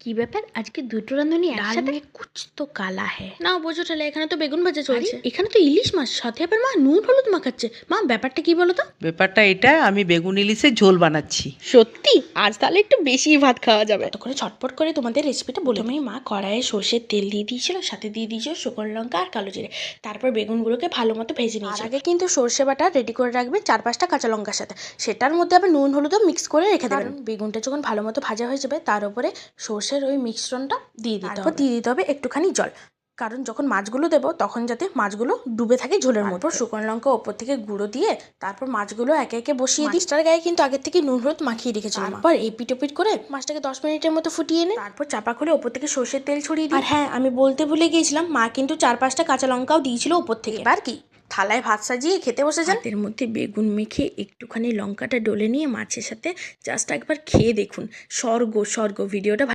কি ব্যাপার আজকে দুটো রাঁধুনি একসাথে? কুছ তো কালা হ্যাঁ। না বোঝো তাহলে, এখানে তো বেগুন ভাজা চলছে, এখানে তো ইলিশ মাছ, সাথে আবার মা নুন হলুদ মাখাচ্ছে। মা ব্যাপারটা কি বলো তো? ব্যাপারটা এটা, আমি বেগুন ইলিশের ঝোল বানাচ্ছি। সত্যি? আজ তাহলে একটু বেশি ভাত খাওয়া যাবে। তো করে ছটপট করে তোমাদের রেসিপিটা বলে। তুমি মা কড়াইয়ে সর্ষের তেল দিয়ে দিয়েছিল, সাথে দিয়ে দিয়েছিল শুকনো লঙ্কা আর কালো জিরে। তারপর বেগুনগুলোকে ভালো মতো ভেজে নিয়েছে। আগে কিন্তু সর্ষে বাটা রেডি করে রাখবেন 4-5টা কাঁচা লঙ্কার সাথে, সেটার মধ্যে আবার নুন হলুদও মিক্স করে রেখে দেবেন। বেগুনটা যখন ভালো মতো ভাজা হয়ে যাবে তার উপরে সর্ষের ওই মিশ্রণটা দিয়ে দিতে হবে। তারপর দিয়ে দিতে হবে একটুখানি জল, কারণ যখন মাছগুলো দেবো তখন যাতে মাছগুলো ডুবে থাকে ঝোলের মধ্যে। শুকনো লঙ্কা ওপর থেকে গুঁড়ো দিয়ে তারপর মাছগুলো একে একে বসিয়ে দিই। মাছটার গায়ে কিন্তু আগের থেকে নুন হলুদ মাখিয়ে রেখেছিলাম। তারপর এপিট ওপিট করে মাছটাকে 10 মিনিটের মতো ফুটিয়ে নিই। তারপর চাপা খুলে ওপর থেকে সর্ষের তেল ছড়িয়ে দিই। আর হ্যাঁ, আমি বলতে ভুলে গিয়েছিলাম, মা কিন্তু 4-5টা কাঁচা লঙ্কাও দিয়েছিল ওপর থেকে। এবার কি থালায় ভাত সাজিয়ে খেতে বসে যান। এর মধ্যে বেগুন মেখে একটুখানি লঙ্কাটা ডলে নিয়ে মাছের সাথে জাস্ট একবার খেয়ে দেখুন, স্বর্গ স্বর্গ। ভিডিওটা